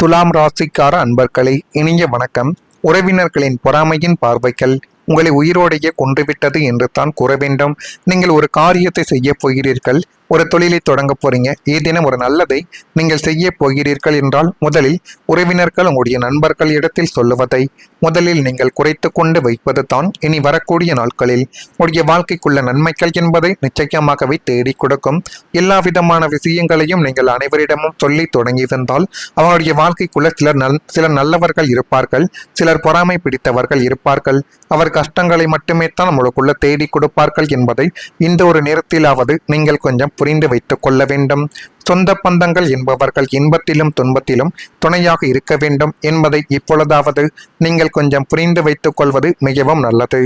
துலாம் ராசிக்கார அன்பர்களே, இனிய வணக்கம். உறவினர்களின் பொறாமையின் பார்வைகள் உங்களை உயிரோடையே கொன்றுவிட்டது என்று தான் கூற வேண்டும். நீங்கள் ஒரு காரியத்தை செய்ய போகிறீர்கள், ஒரு தொழிலை தொடங்க போறீங்க, ஏதேனும் ஒரு நல்லதை நீங்கள் செய்ய போகிறீர்கள் என்றால் முதலில் உறவினர்கள் உங்களுடைய நண்பர்கள் இடத்தில் சொல்லுவதை முதலில் நீங்கள் குறைத்து கொண்டு வைப்பது தான் இனி வரக்கூடிய நாட்களில் உங்களுடைய வாழ்க்கைக்குள்ள நன்மைகள் என்பதை நிச்சயமாகவே தேடி கொடுக்கும். எல்லா விதமான விஷயங்களையும் நீங்கள் அனைவரிடமும் சொல்லி தொடங்கி வந்தால் அவங்களுடைய வாழ்க்கைக்குள்ள சிலர் நல்லவர்கள் இருப்பார்கள், சிலர் பொறாமை பிடித்தவர்கள் இருப்பார்கள். அவர் கஷ்டங்களை மட்டுமே தான் நம்மளுக்குள்ள தேடி கொடுப்பார்கள் என்பதை இந்த ஒரு நேரத்திலாவது நீங்கள் கொஞ்சம் புரிந்து வைத்துக் கொள்ள வேண்டும். சொந்த பந்தங்கள் என்பவர்கள் இன்பத்திலும் துன்பத்திலும் துணையாக இருக்க வேண்டும் என்பதை இப்பொழுதாவது நீங்கள் கொஞ்சம் புரிந்து வைத்துக் கொள்வது மிகவும் நல்லது.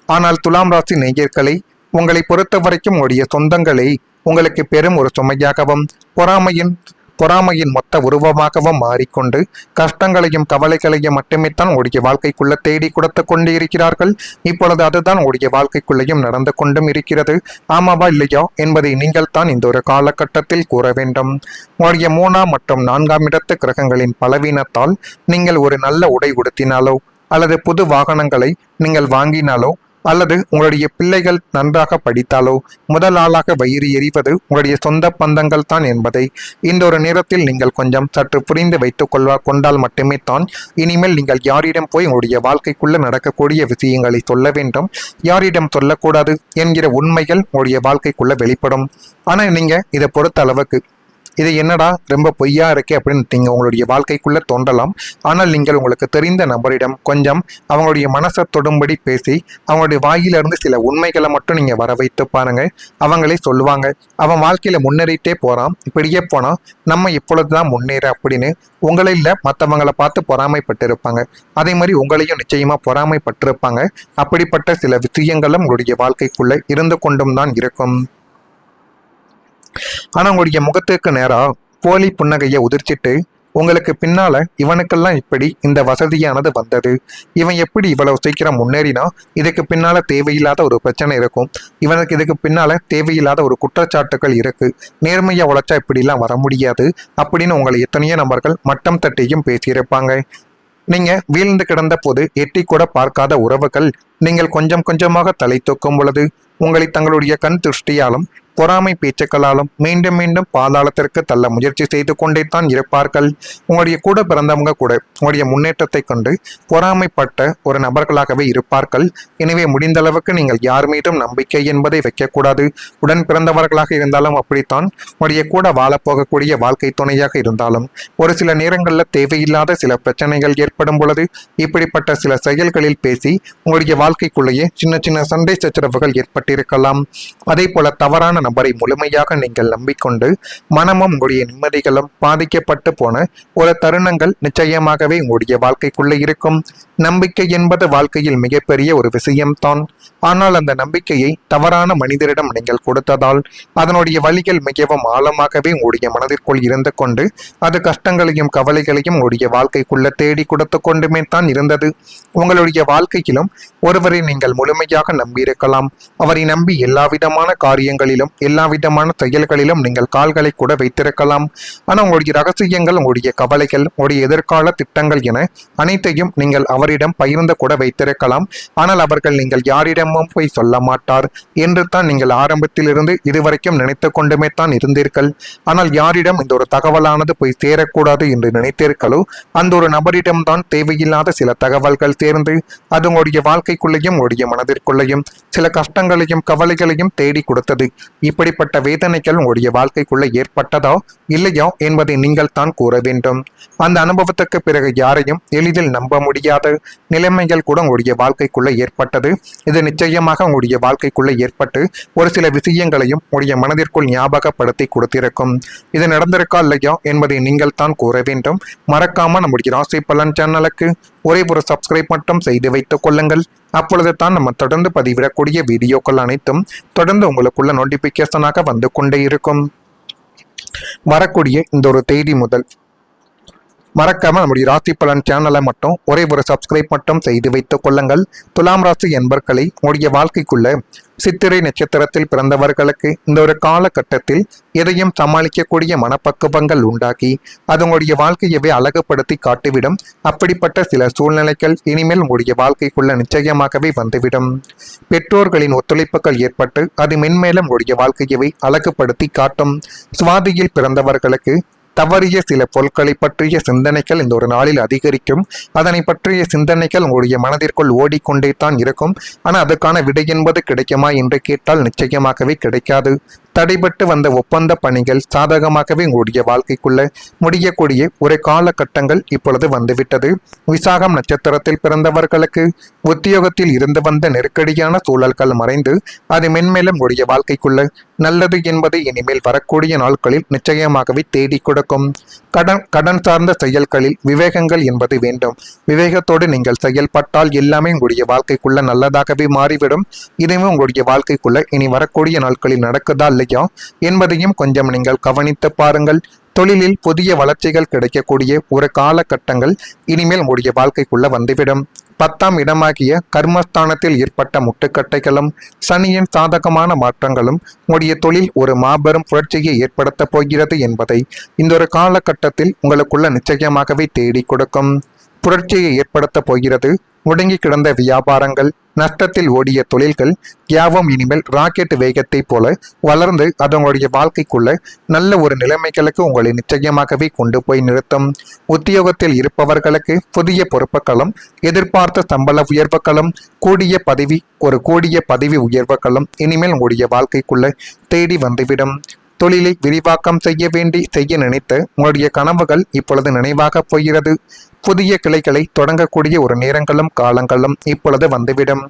ஆனால் துலாம் ராசி நேயர்களை, உங்களை பொறுத்த வரைக்கும் உடைய சொந்தங்களை உங்களுக்கு பெரும் ஒரு சுமையாகவும் பொறாமையின் மொத்த உருவமாகவும் மாறிக்கொண்டு கஷ்டங்களையும் கவலைகளையும் மட்டுமே தான் உடைய வாழ்க்கைக்குள்ள தேடி கொடுத்து கொண்டு இருக்கிறார்கள். இப்பொழுது அதுதான் உடைய வாழ்க்கைக்குள்ளேயும் நடந்து கொண்டும் இருக்கிறது. ஆமாவா இல்லையா என்பதை நீங்கள் தான் இந்த ஒரு காலகட்டத்தில் கூற வேண்டும். உடைய 3ஆம் மற்றும் 4ஆம் இடத்து கிரகங்களின் பலவீனத்தால் நீங்கள் ஒரு நல்ல உடை உடுத்தினாலோ அல்லது புது வாகனங்களை நீங்கள் வாங்கினாலோ அல்லது உங்களுடைய பிள்ளைகள் நன்றாக படித்தாலோ முதல் ஆளாக வயிறு எறிவது உங்களுடைய சொந்த பந்தங்கள் தான் என்பதை இந்த ஒரு நேரத்தில் நீங்கள் கொஞ்சம் சற்று புரிந்து வைத்துக் கொண்டால் மட்டுமே தான் இனிமேல் நீங்கள் யாரிடம் போய் உங்களுடைய வாழ்க்கைக்குள்ள நடக்கக்கூடிய விஷயங்களை சொல்ல வேண்டும், யாரிடம் சொல்லக்கூடாது என்கிற உண்மைகள் உங்களுடைய வாழ்க்கைக்குள்ள வெளிப்படும். ஆனால் நீங்க இதை பொறுத்த அளவுக்கு இது என்னடா ரொம்ப பொய்யா இருக்கே அப்படின்னு நீங்கள் உங்களுடைய வாழ்க்கைக்குள்ள தோன்றலாம். ஆனால் நீங்கள் உங்களுக்கு தெரிந்த நபரிடம் கொஞ்சம் அவங்களுடைய மனசை தொடும்படி பேசி அவங்களுடைய வாயிலிருந்து சில உண்மைகளை மட்டும் நீங்கள் வர வைத்து பாருங்க. அவங்களே சொல்லுவாங்க, அவன் வாழ்க்கையில முன்னேறிட்டே போறான், இப்படியே போனா நம்ம இப்பொழுதுதான் முன்னேற அப்படின்னு உங்களில் மற்றவங்களை பார்த்து பொறாமைப்பட்டு இருப்பாங்க. அதே மாதிரி உங்களையும் நிச்சயமா பொறாமைப்பட்டிருப்பாங்க. அப்படிப்பட்ட சில விஷயங்களும் உங்களுடைய வாழ்க்கைக்குள்ள இருந்து கொண்டும் தான் இருக்கும். ஆனா உங்களுடைய முகத்துக்கு நேரா போலி புன்னகையை உதிர்ச்சிட்டு உங்களுக்கு பின்னால இவனுக்கெல்லாம் இப்படி இந்த வசதியானது வந்தது, இவன் எப்படி இவ்வளவு சீக்கிரம் முன்னேறினா, இதுக்கு பின்னால தேவையில்லாத ஒரு பிரச்சனை இருக்கும், இவனுக்கு இதுக்கு பின்னால தேவையில்லாத ஒரு குற்றச்சாட்டுகள் இருக்கு, நேர்மையா உழைச்சா இப்படிலாம் வர முடியாது அப்படின்னு உங்களை எத்தனையோ நபர்கள் மட்டம் தட்டியும் பேசியிருப்பாங்க. நீங்க வீழ்ந்து கிடந்த போது எட்டி கூட பார்க்காத உறவுகள் நீங்கள் கொஞ்சம் கொஞ்சமாக தலை தூக்கும் பொழுது உங்களை தங்களுடைய கண் திருஷ்டியாலும் பொறாமை பேச்சுக்களாலும் மீண்டும் மீண்டும் பாதாளத்திற்கு தள்ள முயற்சி செய்து கொண்டே தான் இருப்பார்கள். உங்களுடைய கூட பிறந்தவங்க கூட உங்களுடைய முன்னேற்றத்தை கண்டு பொறாமைப்பட்ட ஒரு நபர்களாகவே இருப்பார்கள். எனவே முடிந்த அளவுக்கு நீங்கள் யார் மீதும் நம்பிக்கை என்பதை வைக்கக்கூடாது. உடன் பிறந்தவர்களாக இருந்தாலும் அப்படித்தான், உங்களுடைய கூட வாழப்போகக்கூடிய வாழ்க்கை துணையாக இருந்தாலும் ஒரு சில நேரங்களில் தேவையில்லாத சில பிரச்சனைகள் ஏற்படும் பொழுது இப்படிப்பட்ட சில செயல்களில் பேசி உங்களுடைய வாழ்க்கைக்குள்ளேயே சின்ன சின்ன சண்டை சச்சரவுகள் ஏற்பட்டிருக்கலாம். அதே போல தவறான நபரை முழுமையாக நீங்கள் நம்பிக்கொண்டு மனமும் உங்களுடைய நிம்மதிகளும் பாதிக்கப்பட்டு போன ஒரு தருணங்கள் நிச்சயமாகவே உங்களுடைய வாழ்க்கைக்குள்ளே இருக்கும். நம்பிக்கை என்பது வாழ்க்கையில் மிகப்பெரிய ஒரு விஷயம்தான். ஆனால் அந்த நம்பிக்கையை தவறான மனிதரிடம் நீங்கள் கொடுத்ததால் அதனுடைய வழிகள் மிகவும் ஆழமாகவே உங்களுடைய மனதிற்குள் இருந்து கொண்டு அது கஷ்டங்களையும் கவலைகளையும் உங்களுடைய வாழ்க்கைக்குள்ள தேடி கொடுத்து கொண்டுமே தான் இருந்தது. உங்களுடைய வாழ்க்கையிலும் ஒருவரை நீங்கள் முழுமையாக நம்பியிருக்கலாம். அவரை நம்பி எல்லா விதமான காரியங்களிலும் எல்லா விதமான செயல்களிலும் நீங்கள் கால்களை கூட வைத்திருக்கலாம். ஆனால் உங்களுடைய ரகசியங்கள், உங்களுடைய கவலைகள், உங்களுடைய எதிர்கால திட்டங்கள் என அனைத்தையும் நீங்கள் அவரிடம் பகிர்ந்து கூட வைத்திருக்கலாம். ஆனால் அவர்கள் நீங்கள் யாரிடமும் போய் சொல்ல மாட்டார் என்று தான் நீங்கள் ஆரம்பத்திலிருந்து இதுவரைக்கும் நினைத்து கொண்டுமே தான் இருந்தீர்கள். ஆனால் யாரிடம் இந்த ஒரு தகவலானது போய் சேரக்கூடாது என்று நினைத்தீர்களோ அந்த ஒரு நபரிடம்தான் தேவையில்லாத சில தகவல்கள் சேர்ந்து அது உங்களுடைய வாழ்க்கைக்குள்ளேயும் உங்களுடைய மனதிற்குள்ளேயும் சில கஷ்டங்களையும் கவலைகளையும் தேடி கொடுத்தது. இப்படிப்பட்ட வேதனைகள் உங்களுடைய வாழ்க்கைக்குள்ள ஏற்பட்டதா இல்லையா என்பதை நீங்கள் தான் கூற வேண்டும். அந்த அனுபவத்துக்கு பிறகு யாரையும் எளிதில் நம்ப முடியாத நிலைமைகள் கூட உங்களுடைய வாழ்க்கைக்குள்ள ஏற்பட்டது. இது நிச்சயமாக உங்களுடைய வாழ்க்கைக்குள்ள ஏற்பட்டு ஒரு சில விஷயங்களையும் உங்களுடைய மனதிற்குள் ஞாபகப்படுத்தி கொடுத்திருக்கும். இது நடந்திருக்கா இல்லையா என்பதை நீங்கள் தான் கூற வேண்டும். மறக்காம நம்முடைய ராசி பலன் சேனலுக்கு ஒரே ஒரு சப்ஸ்கிரைப் மட்டும் செய்து வைத்துக் கொள்ளுங்கள். அப்பொழுது தான் நம்ம தொடர்ந்து பதிவிடக்கூடிய வீடியோக்கள் அனைத்தும் தொடர்ந்து உங்களுக்குள்ள நோட்டிபிகேஷனாக வந்து கொண்டே இருக்கும். வரக்கூடிய இந்த ஒரு தேதி முதல் மறக்காம நம்முடைய ராசி பலன் சேனலை மட்டும் ஒரே ஒரு சப்ஸ்கிரைப் மட்டும் செய்து வைத்துக் கொள்ளுங்கள். துலாம் ராசி என்பர்களை உங்களுடைய வாழ்க்கைக்குள்ள சித்திரை நட்சத்திரத்தில் பிறந்தவர்களுக்கு இந்த ஒரு காலகட்டத்தில் எதையும் சமாளிக்கக்கூடிய மனப்பக்குவங்கள் உண்டாக்கி அது உங்களுடைய வாழ்க்கையவே அழகுபடுத்தி காட்டிவிடும். அப்படிப்பட்ட சில சூழ்நிலைகள் இனிமேல் உங்களுடைய வாழ்க்கைக்குள்ள நிச்சயமாகவே வந்துவிடும். பெற்றோர்களின் ஒத்துழைப்புகள் ஏற்பட்டு அது மென்மேலும் உங்களுடைய வாழ்க்கையவே அழகுபடுத்தி காட்டும். சுவாதியில் பிறந்தவர்களுக்கு தவறிய சில பொருட்களை பற்றிய சிந்தனைகள் இந்த ஒரு நாளில் அதிகரிக்கும். அதனை பற்றிய சிந்தனைகள் உங்களுடைய மனதிற்குள் ஓடிக்கொண்டே தான் இருக்கும். ஆனால் அதுக்கான விடை என்பது கிடைக்குமா என்று கேட்டால் நிச்சயமாகவே கிடைக்காது. தடைபட்டு வந்த ஒப்பந்த பணிகள் சாதகமாகவே உங்களுடைய வாழ்க்கைக்குள்ள முடியக்கூடிய ஒரு காலகட்டங்கள் இப்பொழுது வந்துவிட்டது. விசாகம் நட்சத்திரத்தில் பிறந்தவர்களுக்கு உத்தியோகத்தில் இருந்து வந்த நெருக்கடியான சூழல்கள் மறைந்து அது மென்மேலும் உங்களுடைய வாழ்க்கைக்குள்ள நல்லது என்பதை இனிமேல் வரக்கூடிய நாட்களில் நிச்சயமாகவே தேடி கொடுக்கும். கடன் சார்ந்த செயல்களில் விவேகங்கள் என்பது வேண்டும். விவேகத்தோடு நீங்கள் செயல்பட்டால் எல்லாமே உங்களுடைய வாழ்க்கைக்குள்ள நல்லதாகவே மாறிவிடும். இதுவே உங்களுடைய வாழ்க்கைக்குள்ள இனி வரக்கூடிய நாட்களில் நடக்குதா இல்லையா என்பதையும் கொஞ்சம் நீங்கள் கவனித்து பாருங்கள். தொழிலில் புதிய வளர்ச்சிகள் கிடைக்கக்கூடிய ஒரு காலகட்டங்கள் இனிமேல் உங்களுடைய வாழ்க்கைக்குள்ள வந்துவிடும். 10ஆம் இடமாகிய கர்மஸ்தானத்தில் ஏற்பட்ட முட்டுக்கட்டைகளும் சனியின் சாதகமான மாற்றங்களும் உங்களுடைய தொழில் ஒரு மாபெரும் புரட்சியை ஏற்படுத்தப் போகிறது என்பதை இந்த ஒரு காலகட்டத்தில் உங்களுக்குள்ள நிச்சயமாகவே தேடி கொடுக்கும். புரட்சியை ஏற்படுத்தப் போகிறது. முடங்கி கிடந்த வியாபாரங்கள், நஷ்டத்தில் ஓடிய தொழில்கள் யாவும் இனிமேல் ராக்கெட் வேகத்தை போல வளர்ந்து அது உங்களுடைய வாழ்க்கைக்குள்ள நல்ல ஒரு நிலைமைகளுக்கு உங்களை நிச்சயமாகவே கொண்டு போய் நிறுத்தும். உத்தியோகத்தில் இருப்பவர்களுக்கு புதிய பொறுப்புகளும் எதிர்பார்த்த சம்பள உயர்வுகளும் கூடிய பதவி உயர்வுகளும் இனிமேல் உங்களுடைய வாழ்க்கைக்குள்ள தேடி வந்துவிடும். தொழிலை விரிவாக்கம் செய்ய நினைத்த உங்களுடைய கனவுகள் இப்பொழுது நினைவாக போகிறது. புதிய கிளைகளை தொடங்கக்கூடிய ஒரு நேரங்களும் காலங்களும் இப்பொழுது வந்துவிடும்.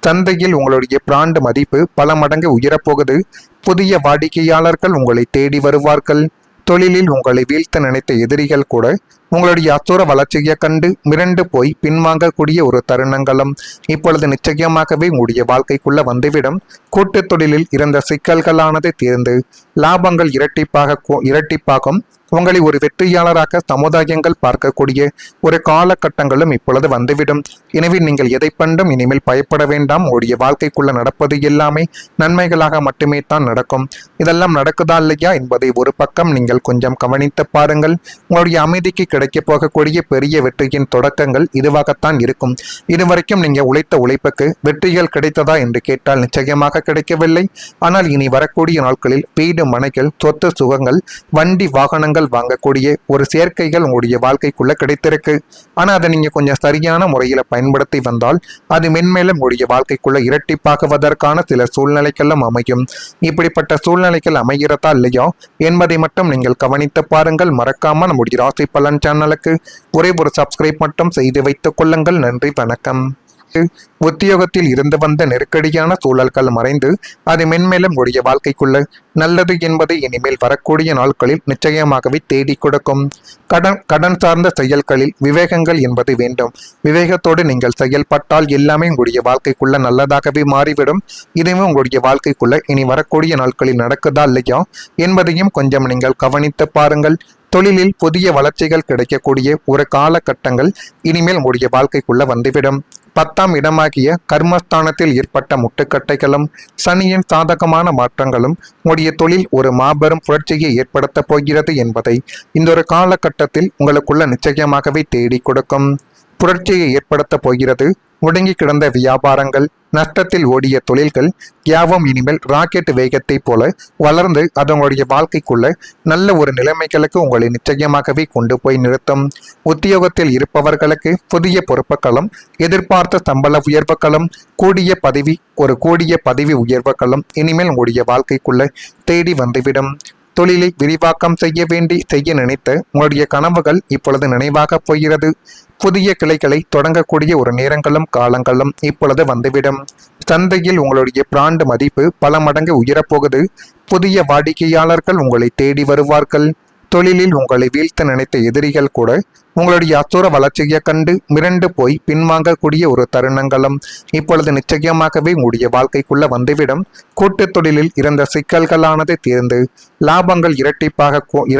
சந்தையில் உங்களுடைய பிராண்ட் மதிப்பு பல மடங்கு உயரப்போகுது. புதிய வாடிக்கையாளர்கள் உங்களை தேடி வருவார்கள். தொழிலில் உங்களை வீழ்த்த நினைத்த எதிரிகள் கூட உங்களுடைய அசுர வளர்ச்சியை கண்டு மிரண்டு போய் பின்வாங்கக்கூடிய ஒரு தருணங்களும் இப்பொழுது நிச்சயமாகவே உங்களுடைய வாழ்க்கைக்குள்ள வந்துவிடும். கூட்டு தொழிலில் இருந்த சிக்கல்களானது தீர்ந்து லாபங்கள் இரட்டிப்பாகும். உங்களை ஒரு வெற்றியாளராக சமுதாயங்கள் பார்க்கக்கூடிய ஒரு காலகட்டங்களும் இப்பொழுது வந்துவிடும். எனவே நீங்கள் எதை கண்டும் இனிமேல் பயப்பட வேண்டாம். உங்களுடைய வாழ்க்கைக்குள்ள நடப்பது எல்லாமே நன்மைகளாக மட்டுமே தான் நடக்கும். இதெல்லாம் நடக்குதா இல்லையா என்பதை ஒரு பக்கம் நீங்கள் கொஞ்சம் கவனித்து பாருங்கள். உங்களுடைய அமைதிக்கு கிடைக்க போகக்கூடிய பெரிய வெற்றியின் தொடக்கங்கள் இதுவாகத்தான் இருக்கும். இதுவரைக்கும் நீங்க உழைத்த உழைப்புக்கு வெற்றிகள் கிடைத்ததா என்று கேட்டால் நிச்சயமாக கிடைக்கவில்லை. ஆனால் இனி வரக்கூடிய நாட்களில் வீடு, மனைகள், சொத்து சுகங்கள், வண்டி, வாகனங்கள் வாங்கக்கூடிய ஒரு சேர்க்கைகள் உங்களுடைய வாழ்க்கைக்குள்ள கிடைத்திருக்கு. ஆனா அதை நீங்க கொஞ்சம் சரியான முறையில பயன்படுத்தி வந்தால் அது மென்மேலும் உங்களுடைய வாழ்க்கைக்குள்ள இரட்டிப்பாகுவதற்கான சில சூழ்நிலைகளும் அமையும். இப்படிப்பட்ட சூழ்நிலைகள் அமைகிறதா இல்லையா என்பதை மட்டும் நீங்கள் கவனித்து பாருங்கள். மறக்காம நம்முடைய ராசி பலன் சேனலுக்கு ஒரே ஒரு சப்ஸ்கிரைப் மட்டும் செய்து வைத்துக் கொள்ளுங்கள். நன்றி, வணக்கம். உத்தியோகத்தில் இருந்து வந்த நெருக்கடியான சூழல்கள் மறைந்து அது மென்மேலும் உடைய வாழ்க்கைக்குள்ள நல்லது என்பதை இனிமேல் வரக்கூடிய நாட்களில் நிச்சயமாகவே தேடி கொடுக்கும். கடன் சார்ந்த செயல்களில் விவேகங்கள் என்பது வேண்டும். விவேகத்தோடு நீங்கள் செயல்பட்டால் எல்லாமே உங்களுடைய வாழ்க்கைக்குள்ள நல்லதாகவே மாறிவிடும். இதுவே உங்களுடைய வாழ்க்கைக்குள்ள இனி வரக்கூடிய நாட்களில் நடக்குதா இல்லையா என்பதையும் கொஞ்சம் நீங்கள் கவனித்து பாருங்கள். தொழிலில் புதிய வளர்ச்சிகள் கிடைக்கக்கூடிய ஒரு காலகட்டங்கள் இனிமேல் உங்களுடைய வாழ்க்கைக்குள்ள வந்துவிடும். 10ஆம் இடமாகிய கர்மஸ்தானத்தில் ஏற்பட்ட முட்டுக்கட்டைகளும் சனியின் சாதகமான மாற்றங்களும் உங்களுடைய தொழில் ஒரு மாபெரும் புரட்சியை ஏற்படுத்தப் போகிறது என்பதை இந்த ஒரு காலகட்டத்தில் உங்களுக்குள்ள நிச்சயமாகவே தேடி கொடுக்கும். புரட்சியை ஏற்படுத்தப் போகிறது. முடங்கி கிடந்த வியாபாரங்கள், நஷ்டத்தில் ஓடிய தொழில்கள் யாவும் இனிமேல் ராக்கெட் வேகத்தை போல வளர்ந்து அது உங்களுடைய வாழ்க்கைக்குள்ள நல்ல ஒரு நிலைமைகளுக்கு உங்களை நிச்சயமாகவே கொண்டு போய் நிறுத்தும். உத்தியோகத்தில் இருப்பவர்களுக்கு புதிய பொறுப்புகளும் எதிர்பார்த்த சம்பள உயர்வுகளும் கூடிய பதவி உயர்வுகளும் இனிமேல் உங்களுடைய வாழ்க்கைக்குள்ள தேடி வந்துவிடும். தொழிலை விரிவாக்கம் செய்ய நினைத்த உங்களுடைய கனவுகள் இப்பொழுது நினைவாக போகிறது. புதிய கிளைகளை தொடங்கக்கூடிய ஒரு நேரங்களும் காலங்களும் இப்பொழுது வந்துவிடும். சந்தையில் உங்களுடைய பிராண்ட் மதிப்பு பல மடங்கு உயரப்போகுது. புதிய வாடிக்கையாளர்கள் உங்களை தேடி வருவார்கள். தொழிலில் உங்களை வீழ்த்த நினைத்த எதிரிகள் கூட உங்களுடைய அசுர வளர்ச்சியை கண்டு மிரண்டு போய் பின்வாங்கக்கூடிய ஒரு தருணங்களும் இப்பொழுது நிச்சயமாகவே உங்களுடைய வாழ்க்கைக்குள்ள வந்துவிடும். கூட்டு தொழிலில் இருந்த சிக்கல்களானது தீர்ந்து லாபங்கள் இரட்டிப்பாக